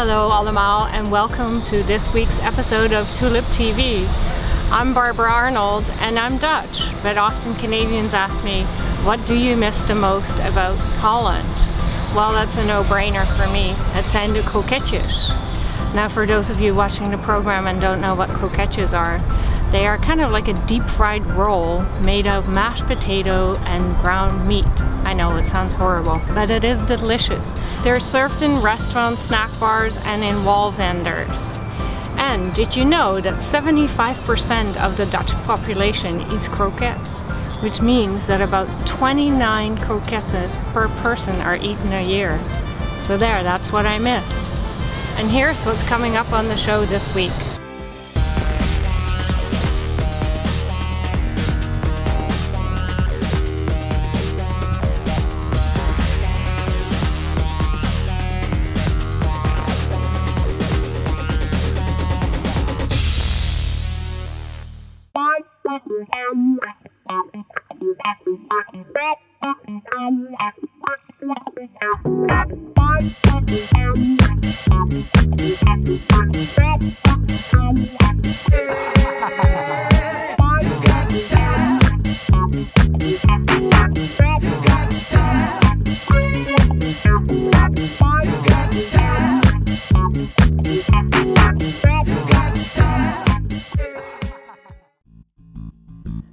Hello allemaal and welcome to this week's episode of TulipTV. I'm Barbara Arnold and I'm Dutch, but often Canadians ask me, what do you miss the most about Holland? Well, that's a no-brainer for me. Het zijn de kroketjes. Now for those of you watching the program and don't know what kroketjes are, they are kind of like a deep-fried roll made of mashed potato and ground meat. I know it sounds horrible, but it is delicious. They're served in restaurants, snack bars, and in wall vendors. And did you know that 75% of the Dutch population eats croquettes, which means that about 29 croquettes per person are eaten a year. So there, that's what I miss. And here's what's coming up on the show this week.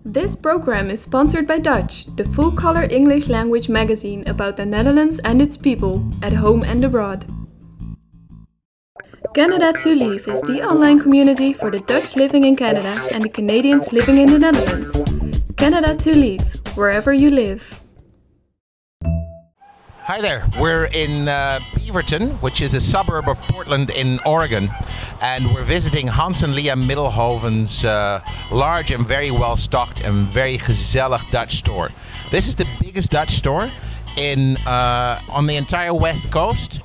This program is sponsored by Dutch, the full-color English language magazine about the Netherlands and its people, at home and abroad. Canada to Leave is the online community for the Dutch living in Canada and the Canadians living in the Netherlands. Canada to Leave, wherever you live. Hi there, we're in Beaverton, which is a suburb of Portland in Oregon, and we're visiting Hans and Lia Middelhoven's large and very well stocked and very gezellig Dutch store. This is the biggest Dutch store in on the entire west coast,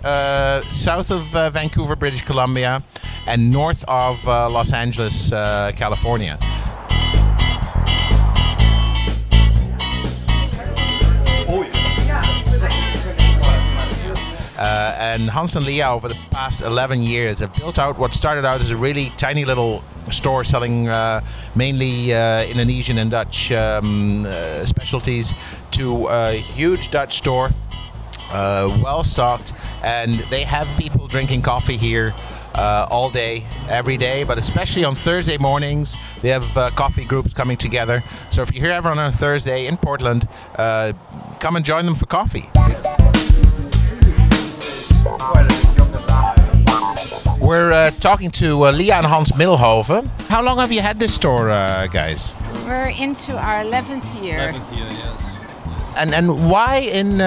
south of Vancouver, British Columbia, and north of Los Angeles, California. And Hans and Lia over the past 11 years have built out what started out as a really tiny little store selling mainly Indonesian and Dutch specialties to a huge Dutch store, well stocked, and they have people drinking coffee here all day, every day, but especially on Thursday mornings they have coffee groups coming together. So if you're here ever on a Thursday in Portland, come and join them for coffee. We're talking to Lia and Hans Middelhoven. How long have you had this store, guys? We're into our 11th year. 11th year, yes. And why in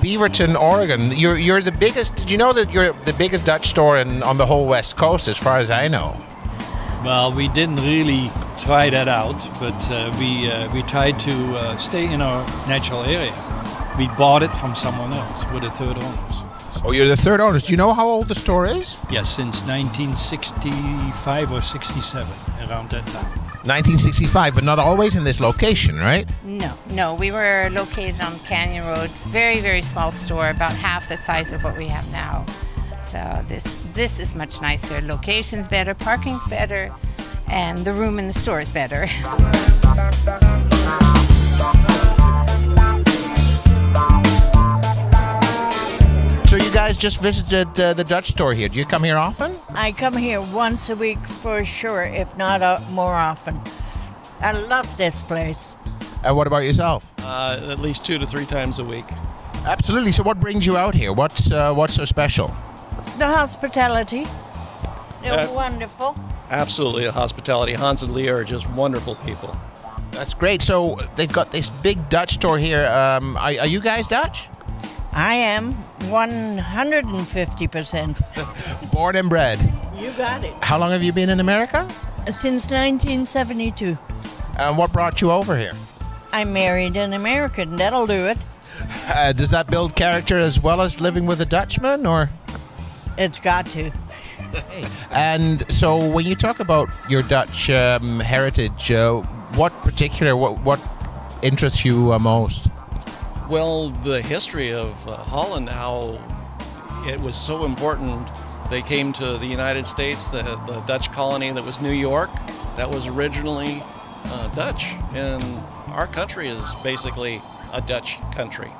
Beaverton, Oregon? You're the biggest. Did you know that you're the biggest Dutch store on the whole West Coast, as far as I know? Well, we didn't really try that out, but we tried to stay in our natural area. We bought it from someone else. We're the third owners. Oh, you're the third owners. Do you know how old the store is? Yes, since 1965 or 67, around that time. 1965, but not always in this location, right? No, we were located on Canyon Road. Very, very small store, about half the size of what we have now. So this is much nicer. Location's better, parking's better, and the room in the store is better. So you guys just visited the Dutch store here. Do you come here often? I come here once a week for sure, if not more often. I love this place. And what about yourself? At least 2 to 3 times a week. Absolutely. So what brings you out here? What's so special? The hospitality. They're wonderful. Absolutely, the hospitality. Hans and Lia are just wonderful people. That's great. So they've got this big Dutch store here. Are you guys Dutch? I am 150%. Born and bred. You got it. How long have you been in America? Since 1972. And what brought you over here? I married an American. That'll do it. Does that build character as well as living with a Dutchman, or? It's got to. And so when you talk about your Dutch heritage, what interests you most? Well, the history of Holland, how it was so important They came to the United States, the Dutch colony that was New York. That was originally Dutch, and our country is basically a Dutch country.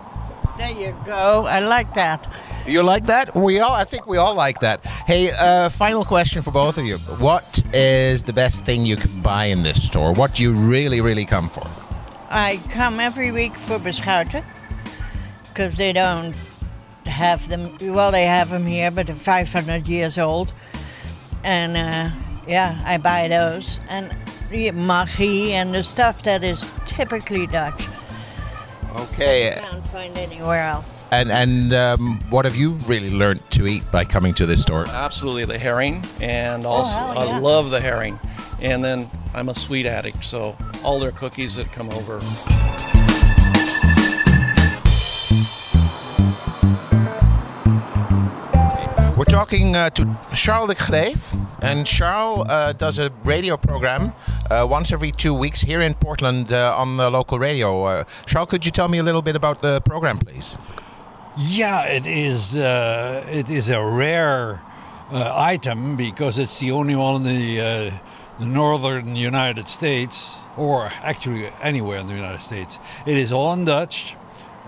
There you go. I like that. You like that? I think we all like that. Hey, final question for both of you. What is the best thing you can buy in this store? What do you really, really come for? I come every week for beschuiten because they don't have them. Well, they have them here, but they're 500 years old. And yeah, I buy those. And the magie and the stuff that is typically Dutch. Okay. I can't find anywhere else. And what have you really learned to eat by coming to this store? Absolutely, the herring, and also I love the herring. And then I'm a sweet addict, so all their cookies that come over. We're talking to Charles de Greef, and Charles does a radio program once every 2 weeks here in Portland on the local radio. Charles, could you tell me a little bit about the program, please? Yeah, it is a rare item because it's the only one in the northern United States, or actually anywhere in the United States. It is all in Dutch,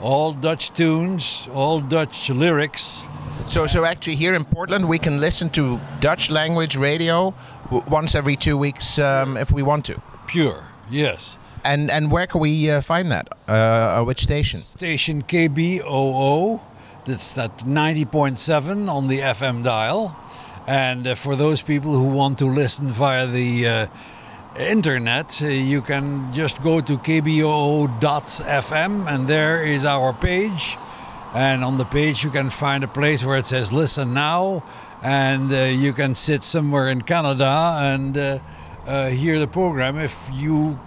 all Dutch tunes, all Dutch lyrics. So actually here in Portland we can listen to Dutch language radio once every 2 weeks if we want to. Pure, yes. And where can we find that? Which station? Station KBOO, that's at 90.7 on the FM dial. And for those people who want to listen via the internet, you can just go to kboo.fm, and there is our page. And on the page you can find a place where it says listen now, and you can sit somewhere in Canada and hear the program. If you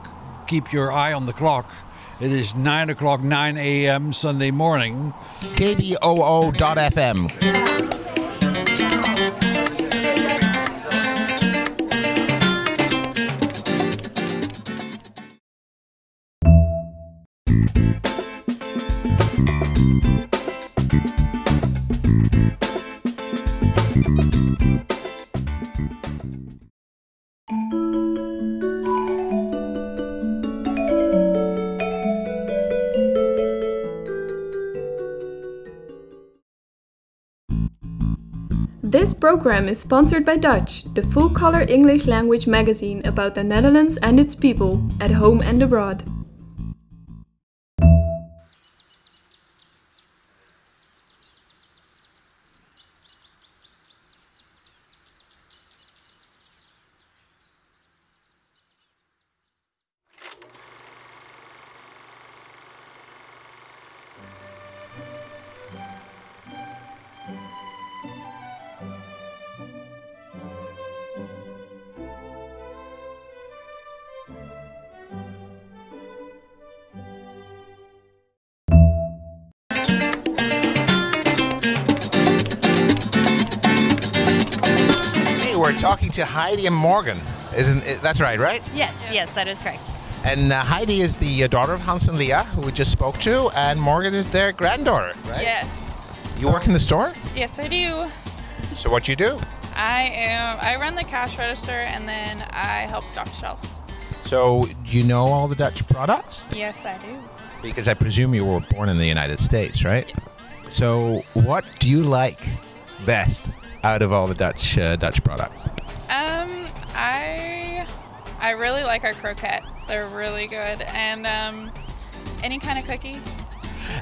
keep your eye on the clock, it is 9 a.m. Sunday morning. kboo.fm. This program is sponsored by Dutch, the full-color English language magazine about the Netherlands and its people, at home and abroad. We're talking to Heidi and Morgan. That's right? Yes, yes, that is correct. And Heidi is the daughter of Hans and Lia, who we just spoke to, and Morgan is their granddaughter, right? Yes. You work in the store? Yes, I do. So what you do? I run the cash register, and then I help stock shelves. So do you know all the Dutch products? Yes, I do. Because I presume you were born in the United States, right? Yes. So what do you like best out of all the Dutch products? I really like our croquette. They're really good, and any kind of cookie.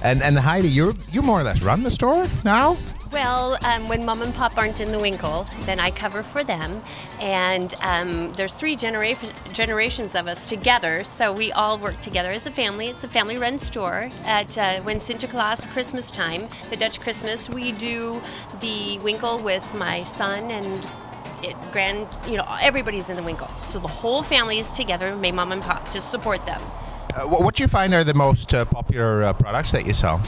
And Heidi, you more or less run the store now? Well, when Mom and Pop aren't in the Winkle, then I cover for them. And there's 3 generations of us together, so we all work together as a family. It's a family-run store. At when Sinterklaas, Christmas time, the Dutch Christmas, we do the Winkle with my son and everybody's in the Winkle. So the whole family is together, my Mom and Pop, to support them. What do you find are the most popular products that you sell?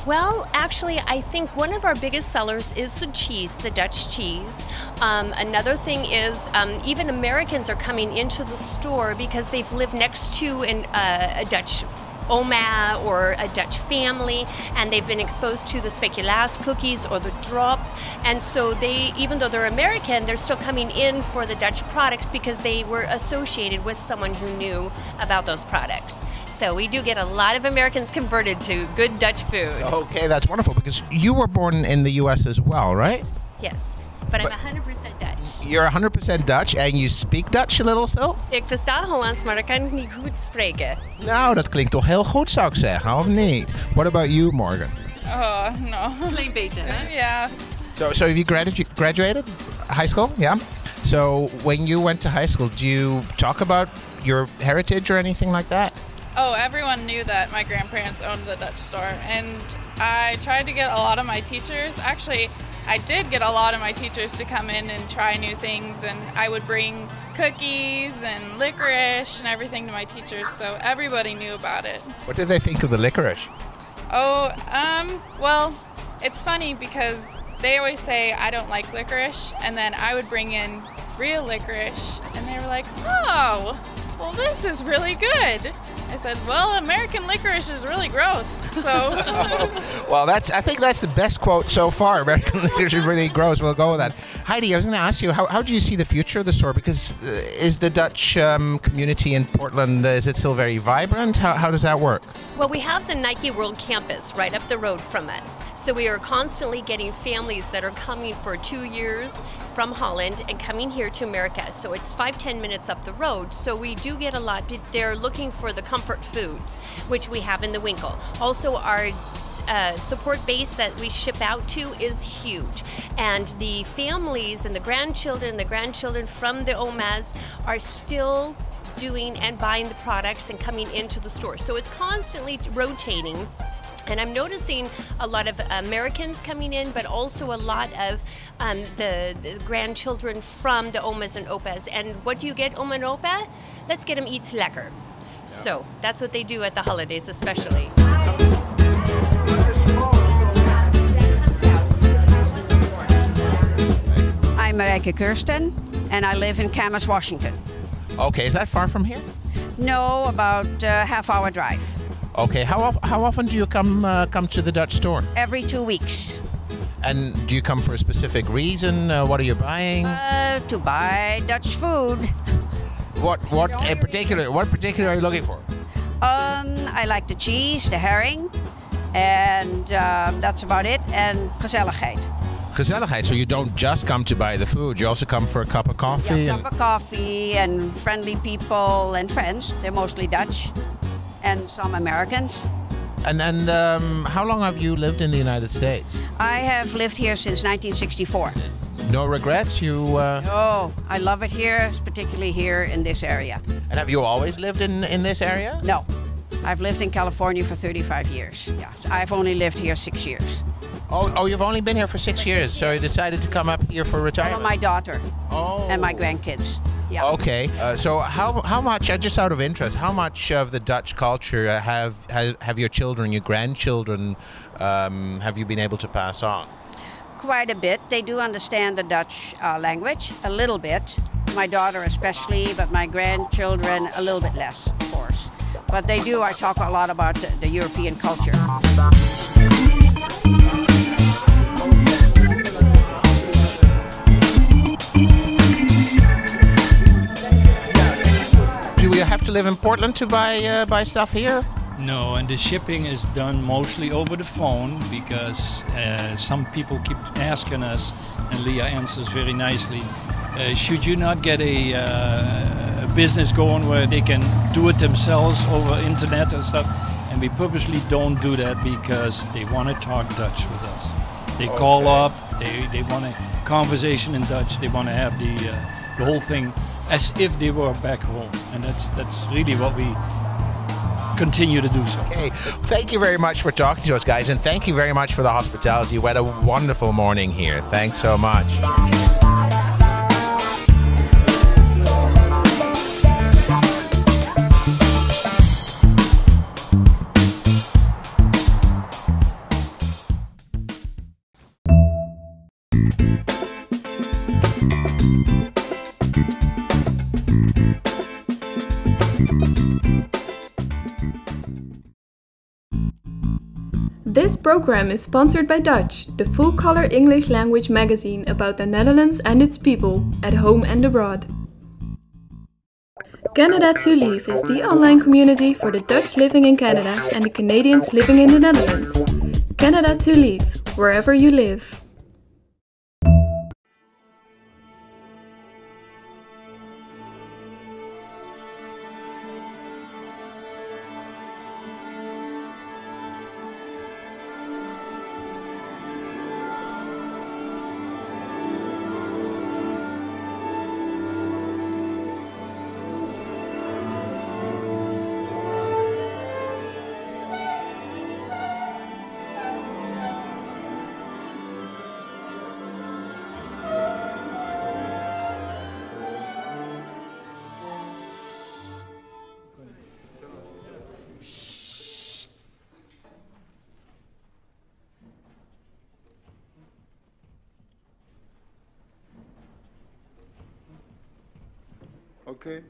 Well, actually, I think one of our biggest sellers is the cheese, the Dutch cheese. Another thing is even Americans are coming into the store because they've lived next to a Dutch oma or a Dutch family, and they've been exposed to the speculaas cookies or the drop, and so they, even though they're American, they're still coming in for the Dutch products because they were associated with someone who knew about those products. So we do get a lot of Americans converted to good Dutch food. Okay, that's wonderful, because you were born in the US as well, right? Yes, but I'm 100% Dutch. You're 100% Dutch and you speak Dutch a little so? Ik versta Hollands, maar ik kan het niet goed spreken. Nou, dat klinkt toch heel goed, zou ik zeggen, of niet? What about you, Morgan? Oh, no. Klein beetje, hè? Yeah. So have you graduated high school? Yeah. So when you went to high school, do you talk about your heritage or anything like that? Oh, everyone knew that my grandparents owned the Dutch store, and I tried to get a lot of my teachers. Actually, I did get a lot of my teachers to come in and try new things, and I would bring cookies and licorice and everything to my teachers, so everybody knew about it. What did they think of the licorice? Oh, well, it's funny because they always say I don't like licorice, and then I would bring in real licorice, and they were like, oh, well, this is really good. I said, well, American licorice is really gross, so. Well, I think that's the best quote so far. American licorice is really gross. We'll go with that. Heidi, I was going to ask you, how do you see the future of the store? Because is the Dutch community in Portland, is it still very vibrant? How does that work? Well, we have the Nike World Campus right up the road from us. So we are constantly getting families that are coming for 2 years from Holland and coming here to America. So it's 5-10 minutes up the road. So we do get a lot. They're looking for the comfort foods, which we have in the Winkle. Also, our support base that we ship out to is huge. And the families and the grandchildren from the OMAs are still doing and buying the products and coming into the store. So it's constantly rotating. And I'm noticing a lot of Americans coming in, but also a lot of the grandchildren from the omas and opas. And what do you get, oma and opa? Let's get them iets lekker. Yeah. So that's what they do at the holidays, especially. I'm Marijke Kirsten, and I live in Camas, Washington. Okay, is that far from here? No, about a half-hour drive. Okay, how often do you come to the Dutch store? Every 2 weeks. And do you come for a specific reason? What are you buying? To buy Dutch food. What in particular? What particular are you looking for? I like the cheese, the herring, and that's about it. And gezelligheid. Gezelligheid. So you don't just come to buy the food; you also come for a cup of coffee. Yeah, a cup of coffee and friendly people and friends. They're mostly Dutch. And some Americans. And how long have you lived in the United States? I have lived here since 1964. No regrets? No, I love it here, particularly here in this area. And have you always lived in this area? No, I've lived in California for 35 years. Yeah, I've only lived here 6 years. Oh, you've only been here for 6 years, so you decided to come up here for retirement? Well, my daughter and my grandkids. Yeah. Okay, so how much, just out of interest, how much of the Dutch culture have your children, your grandchildren, have you been able to pass on? Quite a bit. They do understand the Dutch language, a little bit. My daughter especially, but my grandchildren a little bit less, of course. But they do, I talk a lot about the European culture. Do you have to live in Portland to buy stuff here? No, and the shipping is done mostly over the phone because some people keep asking us, and Lia answers very nicely, should you not get a business going where they can do it themselves over internet and stuff? And we purposely don't do that because they want to talk Dutch with us. They call up, they want a conversation in Dutch, they want to have the whole thing as if they were back home, and that's really what we continue to do so. Okay, thank you very much for talking to us, guys, and thank you very much for the hospitality. We had a wonderful morning here. Thanks so much. This program is sponsored by Dutch, the full-color English language magazine about the Netherlands and its people, at home and abroad. Canada to Leave is the online community for the Dutch living in Canada and the Canadians living in the Netherlands. Canada to Leave, wherever you live. Okay.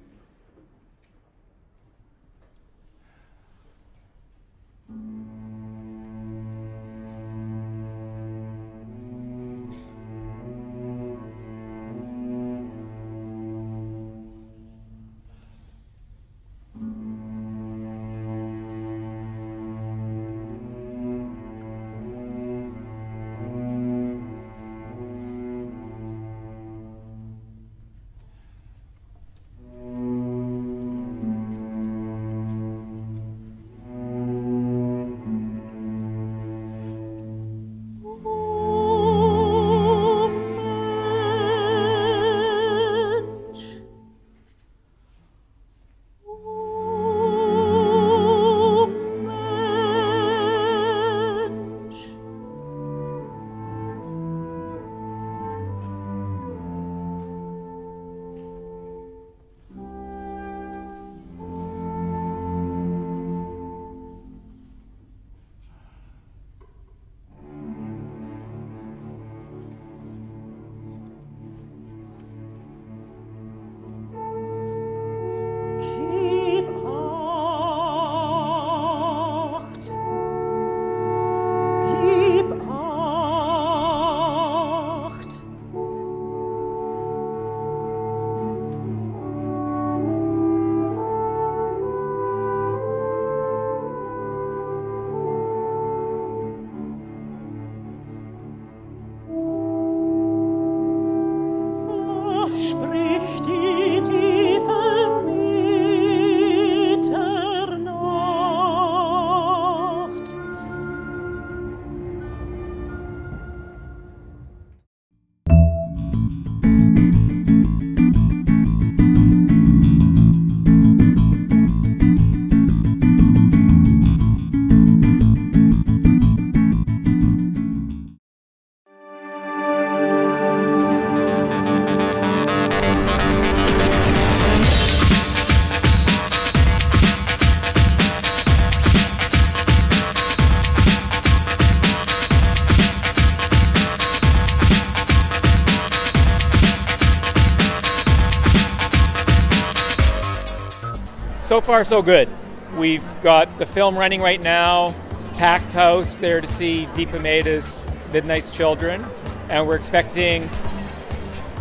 So far, so good. We've got the film running right now, packed house there to see Deepa Mehta's Midnight's Children, and we're expecting,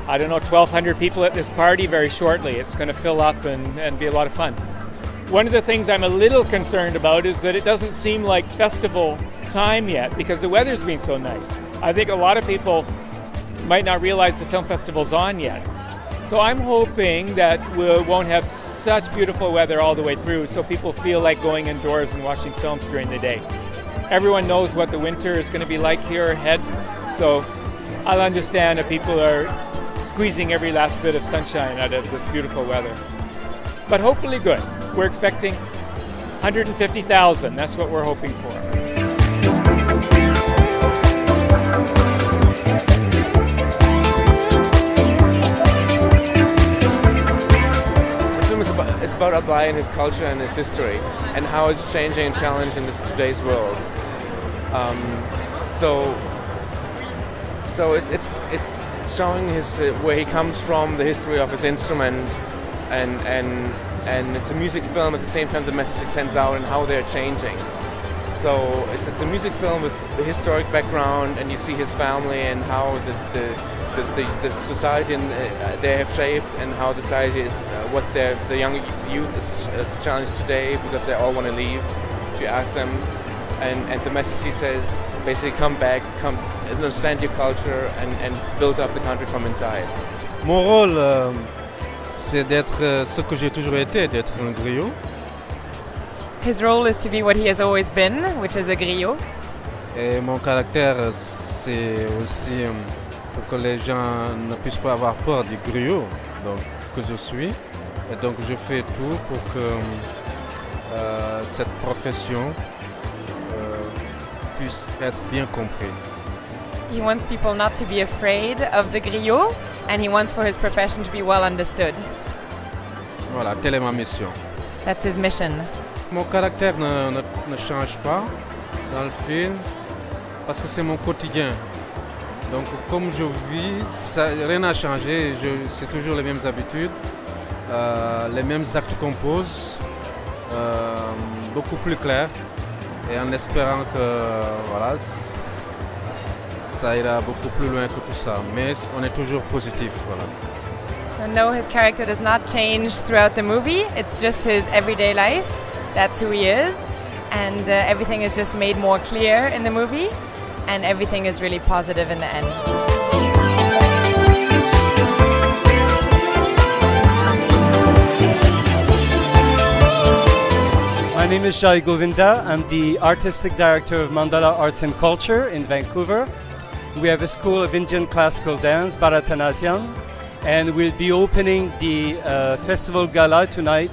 I don't know, 1,200 people at this party very shortly. It's going to fill up and be a lot of fun. One of the things I'm a little concerned about is that it doesn't seem like festival time yet because the weather's been so nice. I think a lot of people might not realize the film festival's on yet. So I'm hoping that we won't have such beautiful weather all the way through so people feel like going indoors and watching films during the day. Everyone knows what the winter is going to be like here ahead, so I'll understand that people are squeezing every last bit of sunshine out of this beautiful weather. But hopefully good. We're expecting 150,000. That's what we're hoping for. It's about Abdai and his culture and his history and how it's changing and challenging in today's world. So it's showing his where he comes from, the history of his instrument, and it's a music film at the same time the message it sends out and how they're changing. So it's a music film with the historic background, and you see his family and how the society they have shaped, and how the society is what the young youth is challenged today, because they all want to leave. If you ask them, and the message he says basically, come back, come understand your culture, and build up the country from inside. Mon rôle, c'est d'être ce que j'ai toujours été, d'être un griot. His role is to be what he has always been, which is a griot. Et mon caractère, c'est aussi pour que les gens ne puissent pas avoir peur du griot, donc que je suis. Et donc je fais tout pour que cette profession puisse être bien comprise. He wants people not to be afraid of the griot, and he wants for his profession to be well understood. Voilà, telle est ma mission. That's his mission. Mon caractère ne change pas dans le film parce que c'est mon quotidien. Donc comme je vis, rien n'a changé, c'est toujours les mêmes habitudes, les mêmes actes qu'on pose, beaucoup plus clairs, et en espérant que voilà, ça ira beaucoup plus loin que tout ça. Mais on est toujours positif. Voilà. So no, his character does not change throughout the movie, it's just his everyday life. That's who he is, and everything is just made more clear in the movie, and everything is really positive in the end. My name is Shai Govinda. I'm the Artistic Director of Mandala Arts and Culture in Vancouver. We have a school of Indian classical dance, Bharatanatyam, and we'll be opening the festival gala tonight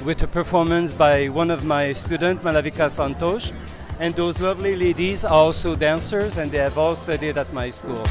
with a performance by one of my students, Malavika Santosh. And those lovely ladies are also dancers, and they have all studied at my school.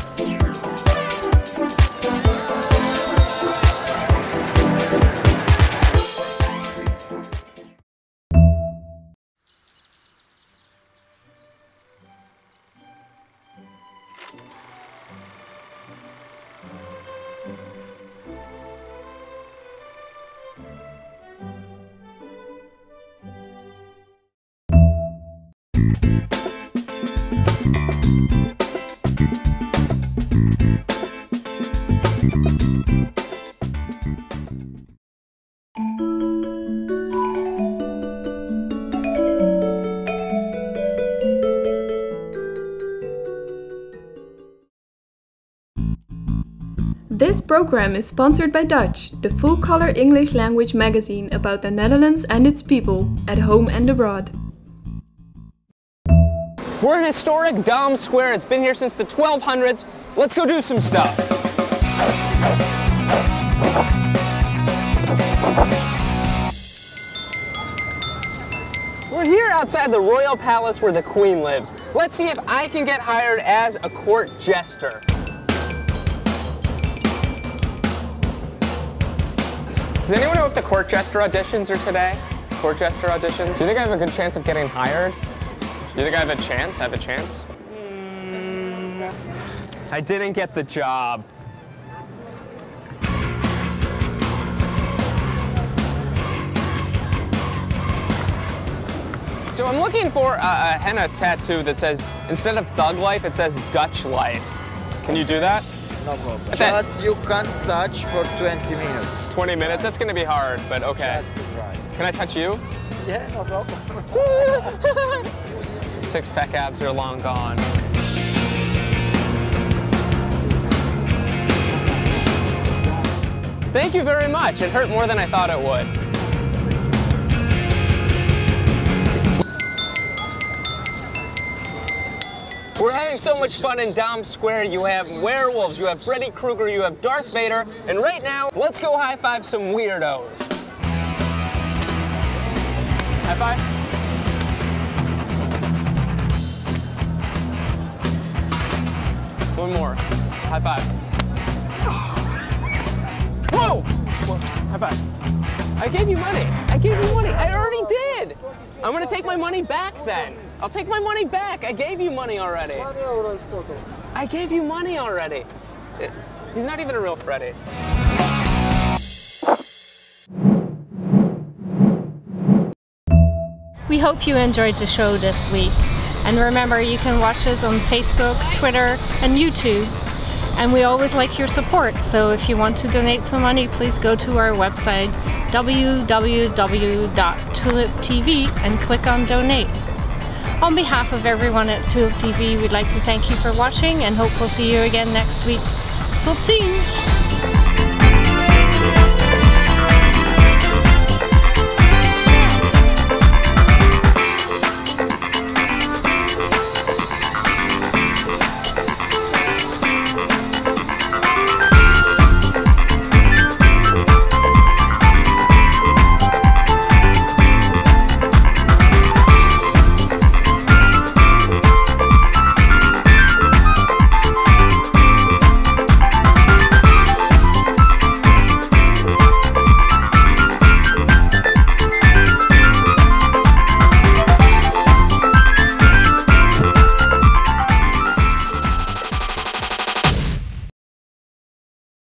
This program is sponsored by Dutch, the full-color English language magazine about the Netherlands and its people, at home and abroad. We're in historic Dam Square. It's been here since the 1200s. Let's go do some stuff. We're here outside the Royal Palace where the Queen lives. Let's see if I can get hired as a court jester. Does anyone know if the court jester auditions are today? Court jester auditions? Do you think I have a good chance of getting hired? Do you think I have a chance? I have a chance? I didn't get the job. So I'm looking for a henna tattoo that says, instead of thug life, it says Dutch life. Can you do that? No problem. Just you can't touch for 20 minutes. 20 minutes? That's going to be hard, but okay. Just to try. Can I touch you? Yeah, no problem. Six-pack abs are long gone. Thank you very much. It hurt more than I thought it would. We're having so much fun in Dam Square. You have werewolves, you have Freddy Krueger, you have Darth Vader, and right now, let's go high-five some weirdos. High five. One more. High five. Whoa! High five. I gave you money. I gave you money. I already did. I'm gonna take my money back then. I'll take my money back. I gave you money already. I gave you money already. He's not even a real Freddy. We We hope you enjoyed the show this week. And remember, you can watch us on Facebook, Twitter, and YouTube. And we always like your support, so if you want to donate some money, please go to our website www.TulipTV and click on donate. On behalf of everyone at TulipTV, we'd like to thank you for watching and hope we'll see you again next week. Tot ziens!